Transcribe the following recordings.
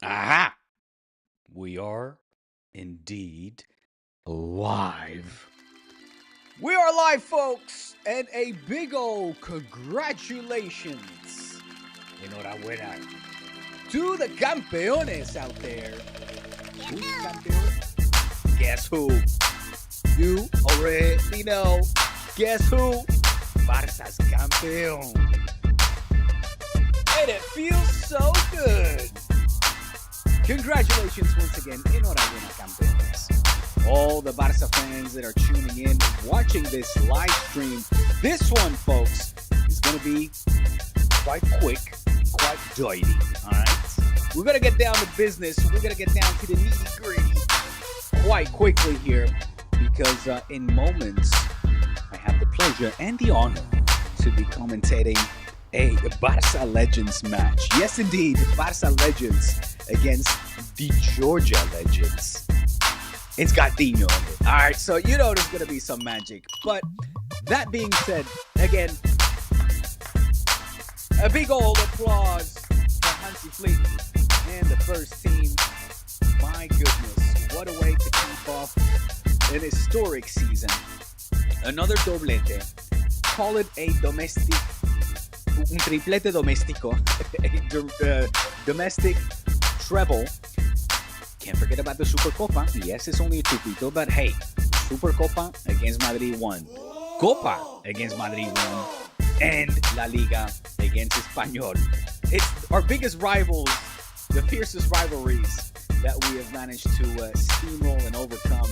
Aha! We are indeed live. We are live, folks, and a big old congratulations. Enhorabuena to the campeones out there. Who's campeon? Guess who? You already know. Guess who? Barça's campeon. And it feels so good. Congratulations once again. Enhorabuena, campeones. All the Barça fans that are tuning in, watching this live stream. This one, folks, is going to be quite quick, quite dirty. All right? We're going to get down to business. We're going to get down to the nitty gritty quite quickly here because in moments, I have the pleasure and the honor to be commentating a Barça Legends match. Yes, indeed, Barça Legends against the Georgia Legends. It's got Dino in it. All right, so you know there's going to be some magic. But that being said, again, a big old applause for Hansi Flick and the first team. My goodness, what a way to keep off an historic season. Another doblete. Call it a domestic, un triplete domestico, a domestic treble. Can't forget about the Supercopa. Yes, it's only a tripito, but hey, Supercopa against Madrid won. Copa against Madrid won. And Laliga against Espanyol. It's our biggest rivals, the fiercest rivalries that we have managed to steamroll and overcome.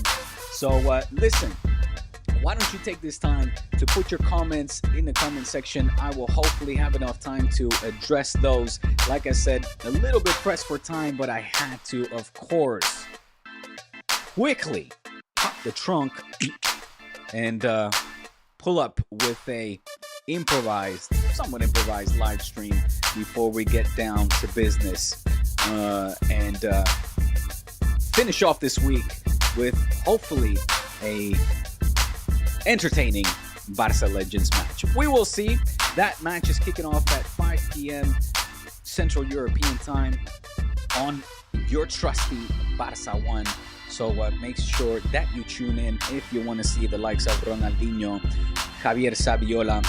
So listen, why don't you take this time to put your comments in the comment section. I will hopefully have enough time to address those. Like I said, a little bit pressed for time, but I had to, of course, quickly pop the trunk and pull up with a somewhat improvised live stream before we get down to business and finish off this week with hopefully a entertaining Barça Legends match. We will see. That match is kicking off at 5 p.m. Central European time on your trusty Barça One. So make sure that you tune in if you want to see the likes of Ronaldinho, Javier Saviola,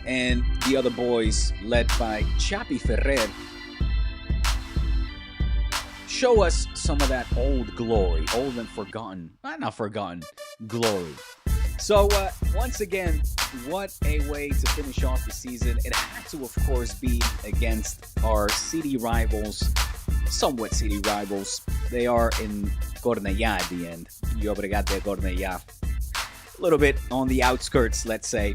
and the other boys led by Chapi Ferrer. Show us some of that old glory, old and forgotten, not forgotten, glory. So, once again, what a way to finish off the season. It had to, of course, be against our city rivals, somewhat city rivals. They are in Cornellà at the end. Llobregat de Cornellà. A little bit on the outskirts, let's say.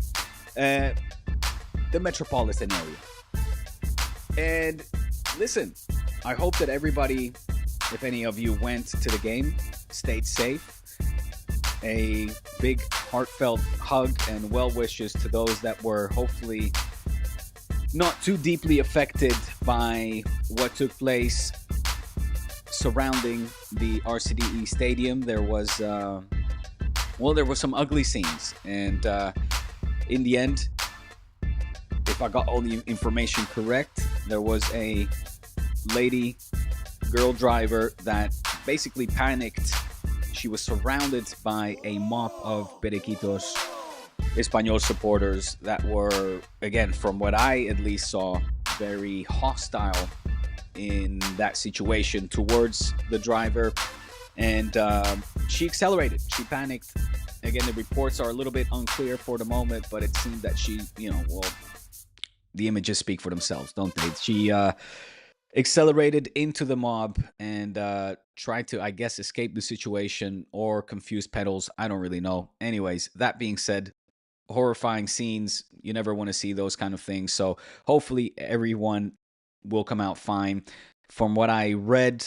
The metropolitan area. And listen, I hope that everybody, if any of you went to the game, stayed safe. A big heartfelt hug and well wishes to those that were hopefully not too deeply affected by what took place surrounding the RCDE stadium. There was there were some ugly scenes, and in the end, if I got all the information correct, there was a girl driver that basically panicked. She was surrounded by a mob of Periquitos Espanyol supporters that were, again, from what I at least saw, very hostile in that situation towards the driver. And she accelerated. She panicked. Again, the reports are a little bit unclear for the moment, but it seemed that she, the images speak for themselves, don't they? She accelerated into the mob and tried to, I guess, escape the situation or confuse pedals. I don't really know. Anyways, that being said, horrifying scenes. You never want to see those kind of things. So hopefully everyone will come out fine. From what I read,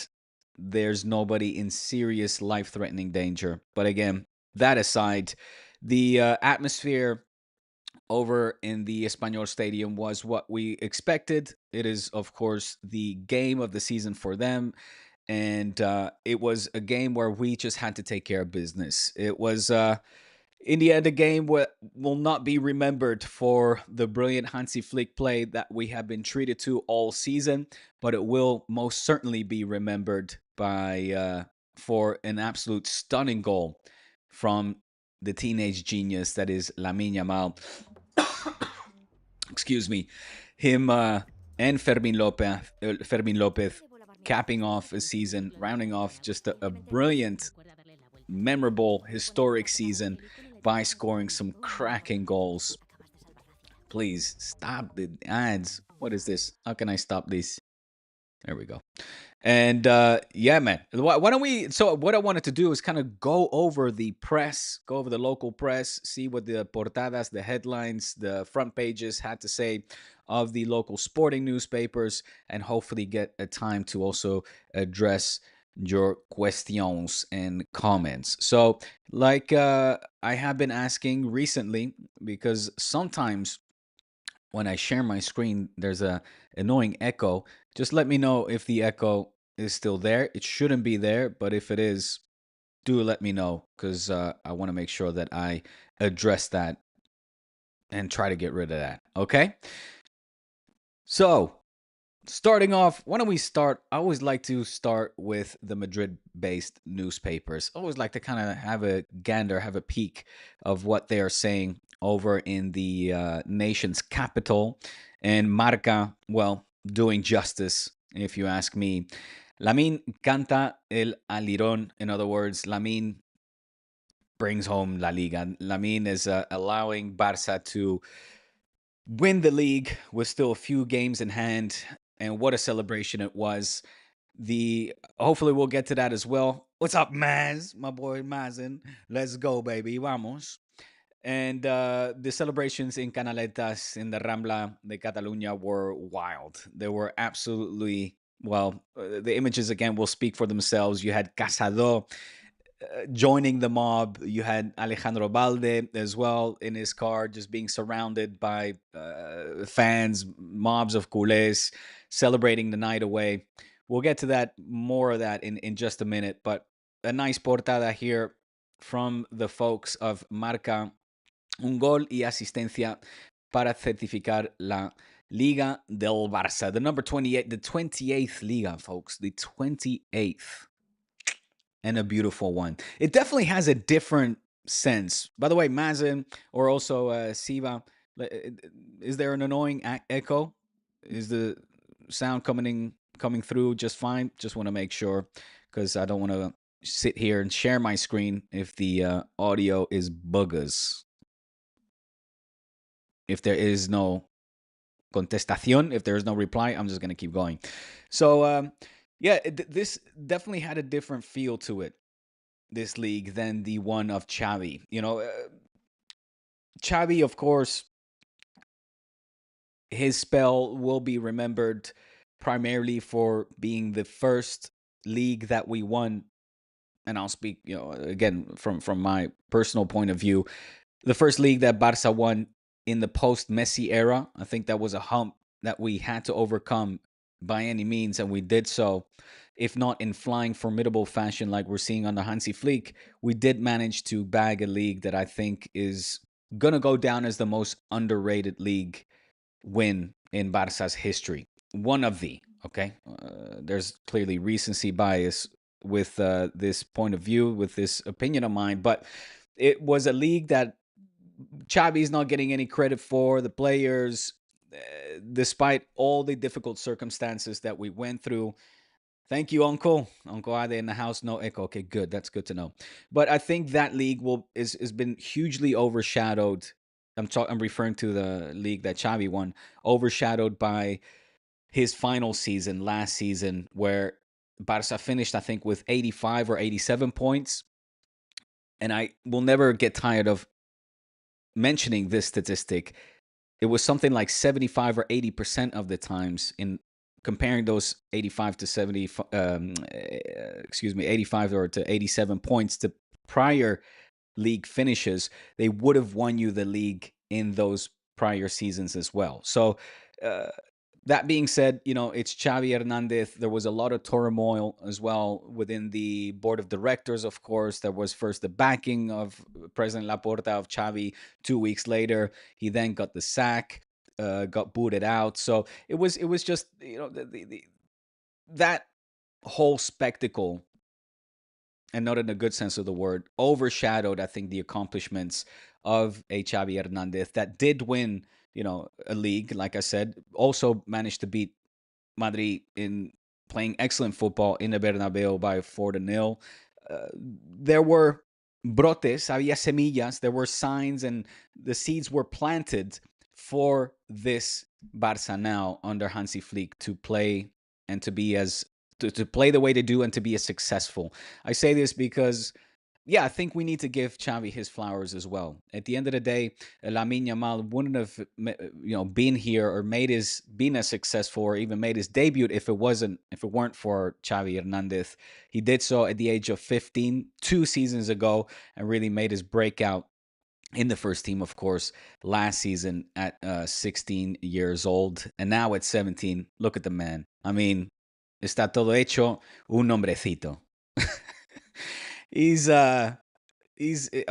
there's nobody in serious life-threatening danger. But again, that aside, the atmosphere over in the Espanyol Stadium was what we expected. It is, of course, the game of the season for them. And it was a game where we just had to take care of business. It was In the end, the game will not be remembered for the brilliant Hansi Flick play that we have been treated to all season, but it will most certainly be remembered for an absolute stunning goal from the teenage genius that is Lamine Yamal. Excuse me, him and Fermin Lopez capping off a season, rounding off just a brilliant, memorable, historic season by scoring some cracking goals. Please stop the ads. What is this? How can I stop this? There we go. And yeah, man. Why don't we? So, what I wanted to do is kind of go over the press, go over the local press, see what the portadas, the headlines, the front pages had to say of the local sporting newspapers, and hopefully get a time to also address your questions and comments. So, like I have been asking recently, because sometimes when I share my screen, there's a annoying echo. Just let me know if the echo is still there. It shouldn't be there, but if it is, do let me know, because I want to make sure that I address that and try to get rid of that. Okay? So, starting off, why don't we start? I always like to start with the Madrid based newspapers. I always like to kind of have a gander, have a peek of what they are saying over in the nation's capital. And Marca, well, doing justice, if you ask me. Lamine canta el alirón. In other words, Lamine brings home La Liga. Lamine is allowing Barça to win the league with still a few games in hand, and what a celebration it was. The Hopefully we'll get to that as well. What's up, Maz? My boy Mazen. Let's go, baby. Vamos. And the celebrations in Canaletas in the Rambla de Catalunya were wild. They were absolutely, well, the images again will speak for themselves. You had Casado joining the mob. You had Alejandro Balde as well in his car, just being surrounded by fans, mobs of culés, celebrating the night away. We'll get to that, more of that in just a minute. But a nice portada here from the folks of Marca. Un gol y asistencia para certificar la Liga del Barça. The number 28, the 28th Liga, folks. The 28th. And a beautiful one. It definitely has a different sense. By the way, Mazen or also Siva, is there an annoying echo? Is the sound coming through just fine? Just want to make sure, because I don't want to sit here and share my screen if the audio is buggers. If there is no contestación, if there is no reply, I'm just going to keep going. So, yeah, this definitely had a different feel to it, this league, than the one of Xavi. You know, Xavi, of course, his spell will be remembered primarily for being the first league that we won. And I'll speak, you know, again from my personal point of view, the first league that Barça won in the post-Messi era. I think that was a hump that we had to overcome by any means, and we did so. If not in flying formidable fashion like we're seeing under Hansi Flick, we did manage to bag a league that I think is going to go down as the most underrated league win in Barça's history. One of the, okay? There's clearly recency bias with this point of view, with this opinion of mine, but it was a league that Xavi's not getting any credit for. The players, despite all the difficult circumstances that we went through. Thank you, Uncle. Uncle Ade in the house. No echo. Okay, good. That's good to know. But I think that league has been hugely overshadowed. I'm referring to the league that Xavi won, overshadowed by his final season, last season, where Barça finished, I think, with 85 or 87 points. And I will never get tired of mentioning this statistic. It was something like 75 or 80% of the times, in comparing those 85 to 70, 85 or to 87 points to prior league finishes, they would have won you the league in those prior seasons as well. So That being said, it's Xavi Hernandez. There was a lot of turmoil as well within the board of directors, of course. There was first the backing of President Laporta of Xavi. 2 weeks later, he then got the sack, got booted out. So it was just, that whole spectacle, and not in a good sense of the word, overshadowed, I think, the accomplishments of a Xavi Hernandez that did win, a league, like I said, also managed to beat Madrid in playing excellent football in the Bernabeu by 4-0. There were brotes, había semillas, there were signs, and the seeds were planted for this Barça now under Hansi Flick to play and to be as to play the way they do and to be as successful. I say this because, yeah, I think we need to give Xavi his flowers as well. At the end of the day, Lamine Yamal wouldn't have, been here or been as successful or even made his debut if it weren't for Xavi Hernandez. He did so at the age of 15, 2 seasons ago, and really made his breakout in the first team, of course, last season at 16 years old, and now at 17. Look at the man. I mean, está todo hecho un hombrecito. he's I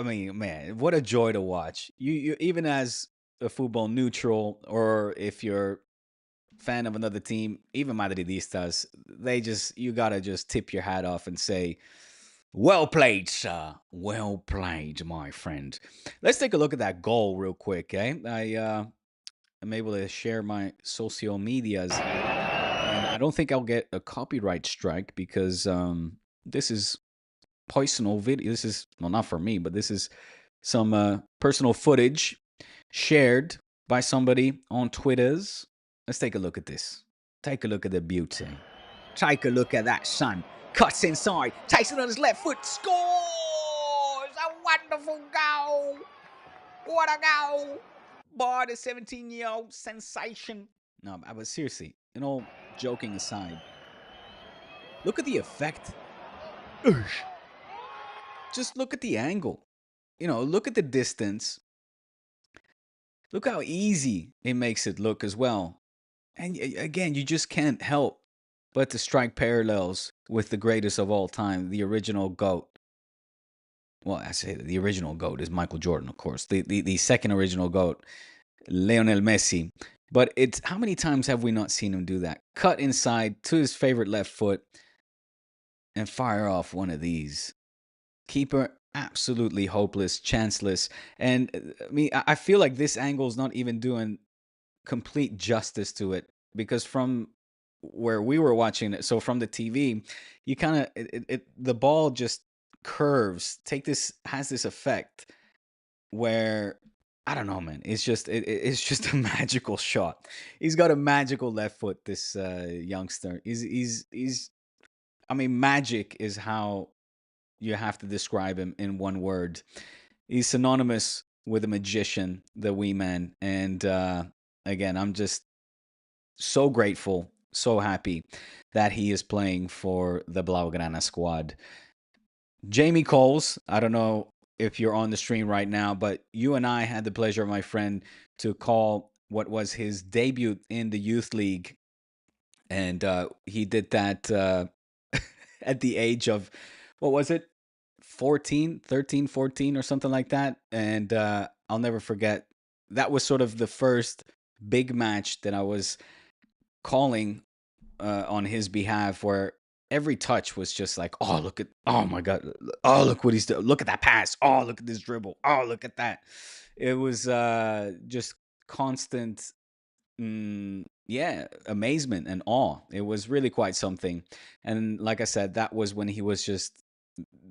mean, man, what a joy to watch. You even as a football neutral, or if you're fan of another team, even Madridistas, you gotta just tip your hat off and say, well played, sir. Well played, my friend. Let's take a look at that goal real quick, eh? I am able to share my social medias, and I don't think I'll get a copyright strike because this is personal video. This is, well, not for me, but this is some personal footage shared by somebody on Twitters. Let's take a look at this. Take a look at the beauty. Take a look at that, son. Cuts inside, takes it on his left foot, scores! A wonderful goal! What a goal! Boy, the 17-year-old sensation. No, but seriously, joking aside, look at the effect. Just look at the angle. Look at the distance. Look how easy it makes it look as well. And again, you just can't help but to strike parallels with the greatest of all time, the original GOAT. Well, I say the original GOAT is Michael Jordan, of course. The second original GOAT, Lionel Messi. But it's how many times have we not seen him do that? Cut inside to his favorite left foot and fire off one of these. Keeper absolutely hopeless, chanceless. And I feel like this angle is not even doing complete justice to it, because from where we were watching it, so from the TV, you kind of the ball just curves. Has this effect where, I don't know, man. It's just it's a magical shot. He's got a magical left foot. This youngster. He's. I mean, magic is how you have to describe him in one word. He's synonymous with a magician, the wee man. And again, I'm just so grateful, so happy that he is playing for the Blaugrana squad. Jamie Coles, I don't know if you're on the stream right now, but you and I had the pleasure, my friend, to call what was his debut in the youth league. And he did that at the age of, what was it? 13, 14 or something like that. And I'll never forget, that was sort of the first big match that I was calling on his behalf, where every touch was just like, oh my God, oh, look what he's doing. Look at that pass. Oh, look at this dribble. Oh, look at that. It was just constant, amazement and awe. It was really quite something. And like I said, that was when he was just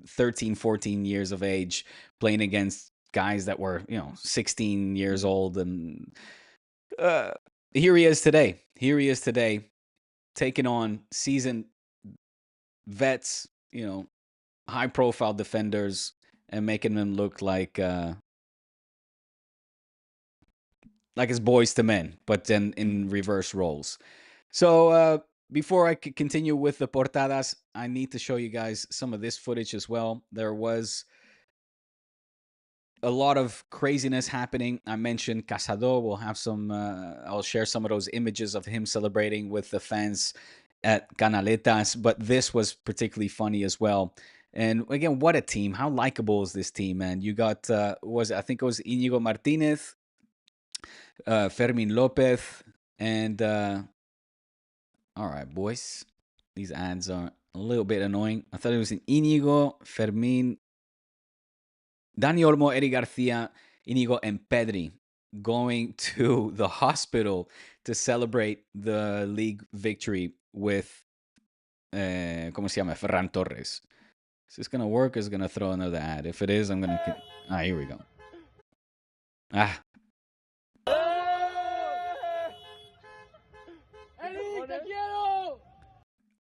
13, 14 years of age, playing against guys that were, 16 years old. And here he is today. Taking on seasoned vets, high profile defenders, and making them look like his boys to men, but then in reverse roles. So before I could continue with the portadas, I need to show you guys some of this footage as well. There was a lot of craziness happening. I mentioned Casado. We'll have some. I'll share some of those images of him celebrating with the fans at Canaletas. But this was particularly funny as well. And again, what a team! How likable is this team, man? You got I think it was Inigo Martinez, Fermin Lopez, and all right, boys. These ads are a little bit annoying. I thought it was in Inigo, Fermin, Dani Olmo, Eddie Garcia, Inigo, and Pedri going to the hospital to celebrate the league victory with, ¿cómo se llama? Ferran Torres. Is this going to work or is it going to throw another ad? If it is, I'm going to... Ah, here we go. Ah.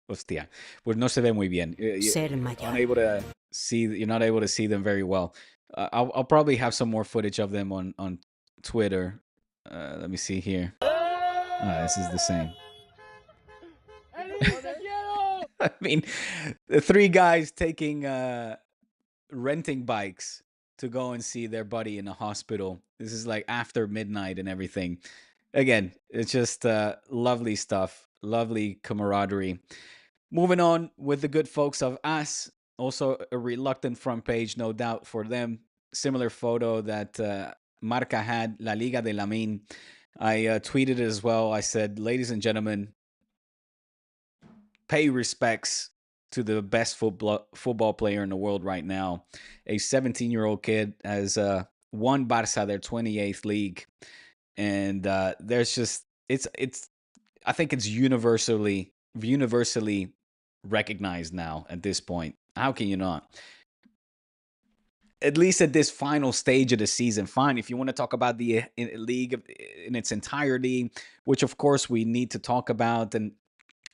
Hostia. Pues no se ve muy bien. Ser mayor. You're not able to see them very well. I'll probably have some more footage of them on Twitter. Let me see here. This is the same. I mean, the three guys taking renting bikes to go and see their buddy in a hospital. This is like after midnight and everything. Again, it's just lovely stuff, lovely camaraderie. Moving on with the good folks of AS. Also a reluctant front page, no doubt, for them. Similar photo that Marca had, Laliga de Lamin. I tweeted it as well. I said, ladies and gentlemen, pay respects to the best football player in the world right now. A 17-year-old kid has won Barça their 28th league. And there's just, I think it's universally recognized now at this point. How can you not? At least at this final stage of the season. Fine, if you want to talk about the league in its entirety, which of course we need to talk about,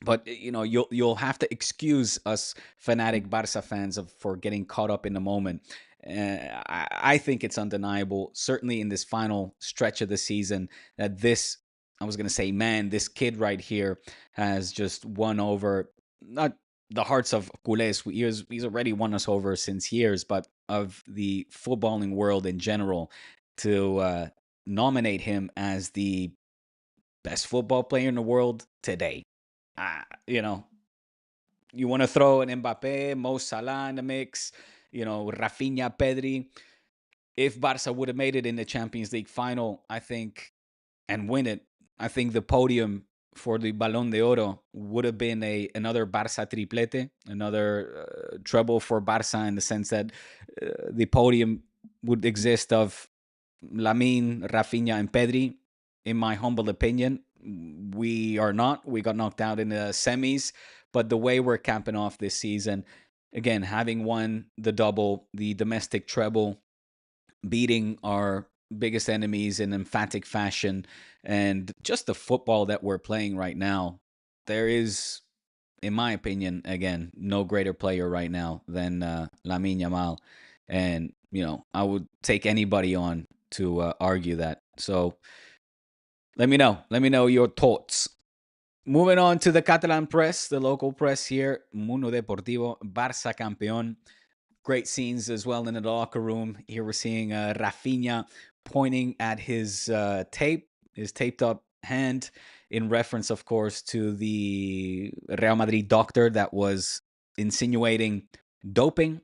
but you know, you'll have to excuse us fanatic Barça fans for getting caught up in the moment. I think it's undeniable, certainly in this final stretch of the season, that this kid right here has just won over, not the hearts of culés. He's already won us over since years, but of the footballing world in general, to nominate him as the best football player in the world today. You know, you want to throw an Mbappe, Mo Salah in the mix, you know, Rafinha, Pedri. If Barça would have made it in the Champions League final, I think, and win it, I think the podium for the Balón de Oro would have been another Barça triplete, another treble for Barça, in the sense that the podium would exist of Lamine, Rafinha, and Pedri. In my humble opinion, we are not. We got knocked out in the semis, but the way we're capping off this season, again, having won the double, the domestic treble, beating our biggest enemies in emphatic fashion, and just the football that we're playing right now, there is, in my opinion, again, no greater player right now than Lamine Yamal. And, you know, I would take anybody on to argue that. So let me know your thoughts. Moving on to the Catalan press, the local press here, Mundo Deportivo, Barça Campeon. Great scenes as well in the locker room. Here we're seeing Rafinha pointing at his taped up hand, in reference, of course, to the Real Madrid doctor that was insinuating doping.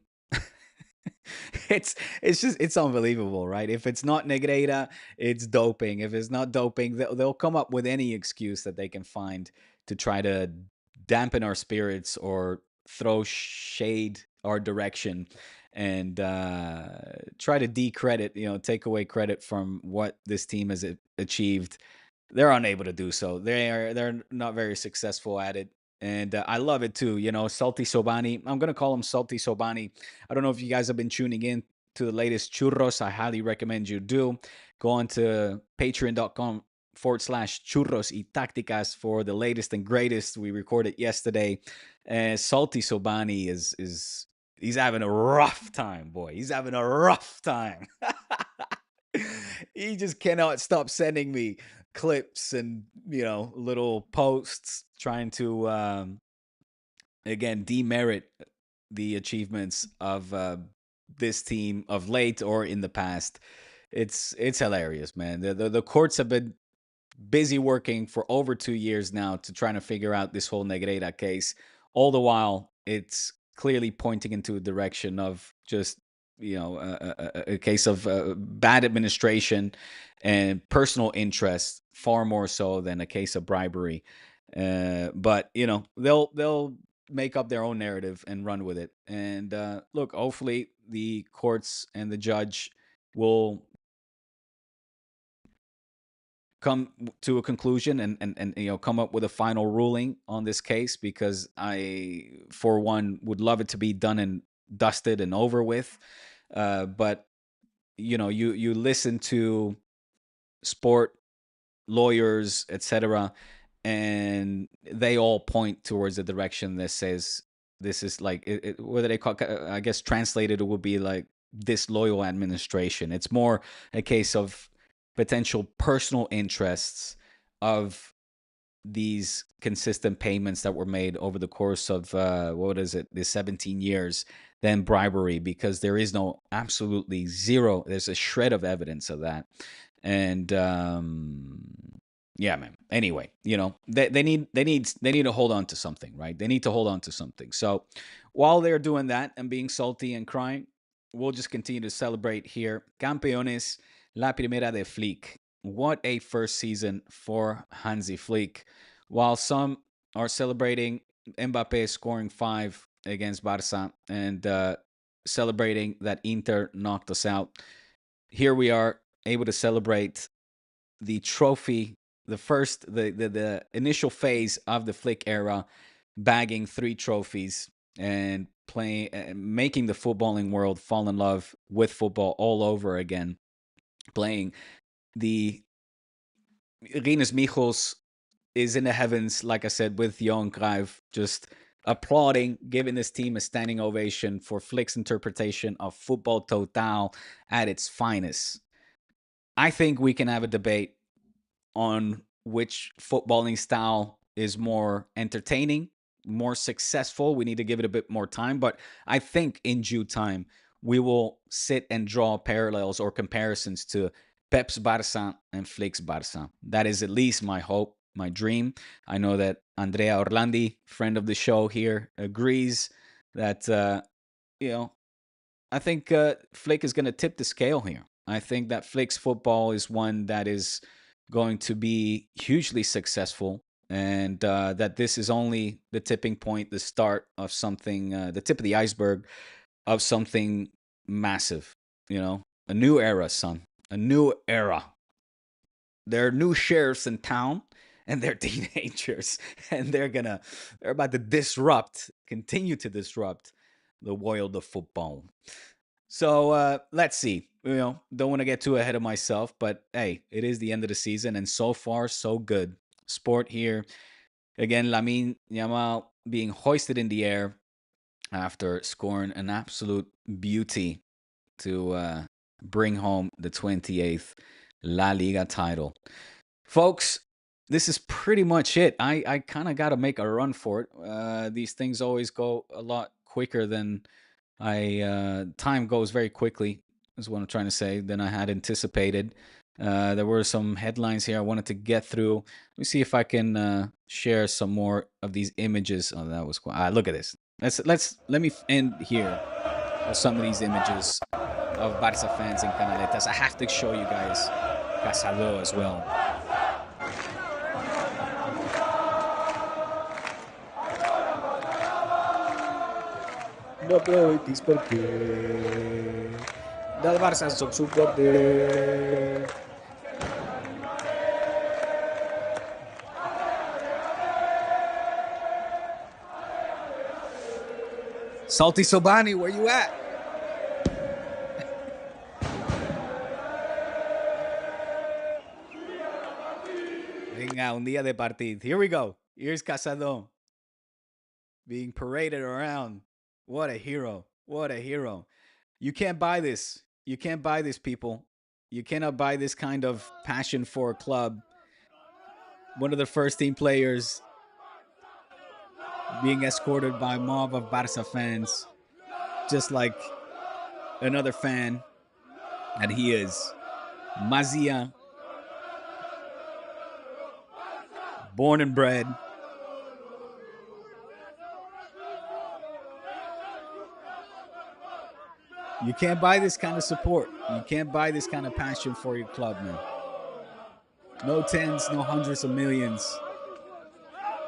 It's unbelievable, right? If it's not Negreira, it's doping. If it's not doping, they'll come up with any excuse that they can find to try to dampen our spirits or throw shade our direction, and try to decredit, take away credit from what this team has achieved. They're unable to do so. They're not very successful at it. And I love it too. Salty Sobani. I'm going to call him Salty Sobani. I don't know if you guys have been tuning in to the latest churros. I highly recommend you do. Go on to patreon.com/churros y tácticas for the latest and greatest. We recorded yesterday. Salty Sobani he's having a rough time, boy. He's having a rough time. He just cannot stop sending me clips and little posts trying to again demerit the achievements of this team of late or in the past. It's hilarious, man. The courts have been busy working for over 2 years now to trying to figure out this whole Negreira case. All the while, it's clearly pointing into a direction of just a case of bad administration and personal interest, far more so than a case of bribery. But they'll make up their own narrative and run with it. And look, hopefully the courts and the judge will come to a conclusion and come up with a final ruling on this case, because I, for one, would love it to be done and dusted and over with. But you listen to sport lawyers, etc., and they all point towards a direction that says this is like whether they call, I guess translated, it would be like disloyal administration. It's more a case of potential personal interests of these consistent payments that were made over the course of what is it, the 17 years, than bribery, because there is no, absolutely zero, there's a shred of evidence of that. And yeah, man. Anyway, they need to hold on to something, right? They need to hold on to something. So while they're doing that and being salty and crying, we'll just continue to celebrate here. Campeones, la primera de Flick. What a first season for Hansi Flick. While some are celebrating Mbappe scoring 5 against Barça and celebrating that Inter knocked us out, here we are able to celebrate the trophy, the initial phase of the Flick era, bagging 3 trophies and playing, making the footballing world fall in love with football all over again. Playing the Rinus Michels is in the heavens, like I said, with Johan Cruyff, just applauding, giving this team a standing ovation for Flick's interpretation of football total at its finest. I think we can have a debate on which footballing style is more entertaining, more successful. We need to give it a bit more time, but I think in due time we will sit and draw parallels or comparisons to Pep's Barça and Flick's Barça. That is at least my hope, my dream. I know that Andrea Orlandi, friend of the show here, agrees that I think Flick is going to tip the scale here. I think that Flick's football is one that is going to be hugely successful, and that this is only the tipping point, the start of something, the tip of the iceberg of something massive. A new era, son. A new era. There are new sheriffs in town, and they're teenagers, and they're about to continue to disrupt the world of football. So let's see. Don't want to get too ahead of myself, but hey, it is the end of the season, and so far, so good. Sport here. Again, Lamine Yamal being hoisted in the air after scoring an absolute beauty to bring home the 28th Laliga title. Folks, this is pretty much it. I kind of got to make a run for it. These things always go a lot quicker than time goes very quickly, is what I'm trying to say, than I had anticipated. There were some headlines here I wanted to get through. Let me see if I can share some more of these images. Oh, that was cool. Look at this. Let me end here with some of these images of Barça fans in Canaletas. I have to show you guys Casado as well. No aproveches porque del Barça soc supporter. Salty Sobani, where you at? Venga, un día de partido. Here we go. Here's Casado being paraded around. What a hero. What a hero. You can't buy this. You can't buy this, people. You cannot buy this kind of passion for a club. One of the first team players being escorted by a mob of Barça fans, just like another fan that he is. Mazia, born and bred. You can't buy this kind of support. You can't buy this kind of passion for your club, man. No tens, no hundreds of millions.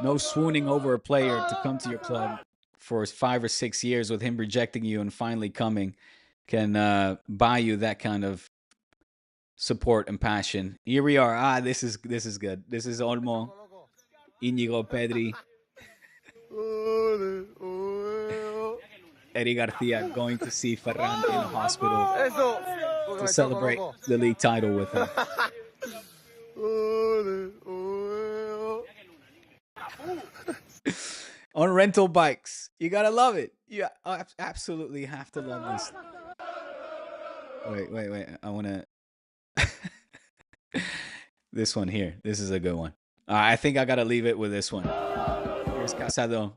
No swooning over a player to come to your club for 5 or 6 years with him rejecting you and finally coming can buy you that kind of support and passion. Here we are. This is good. This is Olmo, Íñigo Pedri, Eddie Garcia going to see Ferran in a hospital to celebrate the league title with him. On rental bikes. You gotta love it. You absolutely have to love this. Wait. I wanna this one here. This is a good one. I think I gotta leave it with this one. Here's Casado.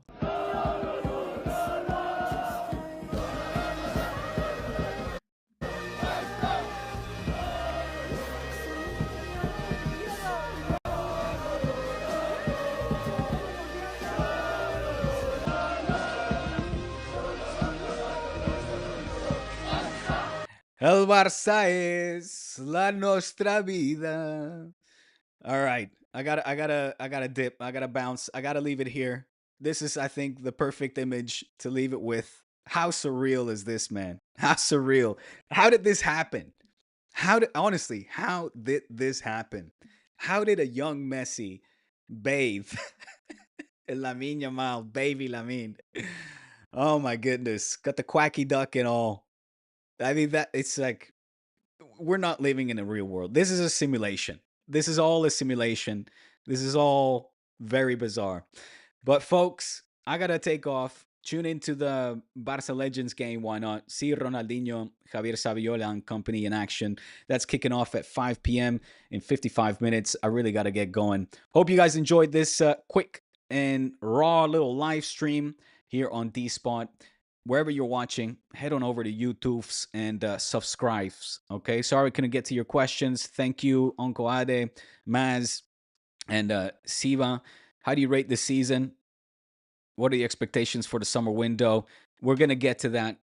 El Barça es la nostra vida. All right. I gotta dip. I gotta bounce. I gotta leave it here. This is, I think, the perfect image to leave it with. How surreal is this, man? How surreal. How did this happen? How did this happen? How did a young Messi bathe in Lamine Yamal, baby Lamine? Oh my goodness. Got the quacky duck and all. I mean, that it's like we're not living in a real world. This is a simulation. This is all a simulation. This is all very bizarre. But folks, I gotta take off. Tune into the Barca Legends game. Why not? See Ronaldinho, Javier Saviola and company in action. That's kicking off at 5 p.m. in 55 minutes. I really gotta get going. Hope you guys enjoyed this quick and raw little live stream here on D-Spot. Wherever you're watching, head on over to YouTube's and subscribes. Okay, sorry we couldn't get to your questions. Thank you, Uncle Ade, Maz, and Siva. How do you rate this season? What are the expectations for the summer window? We're going to get to that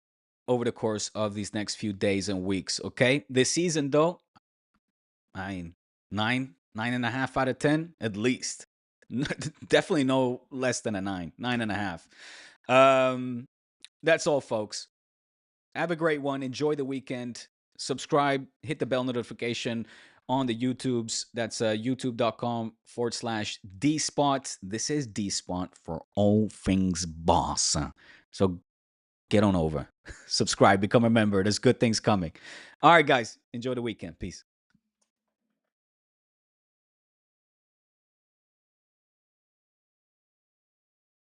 over the course of these next few days and weeks, okay? This season, though, I mean, 9.5 out of 10, at least. Definitely no less than a 9.5. That's all, folks. Have a great one. Enjoy the weekend. Subscribe. Hit the bell notification on the YouTubes. That's youtube.com/DSpot. This is DSpot for all things Barça. So get on over. Subscribe. Become a member. There's good things coming. All right, guys. Enjoy the weekend. Peace.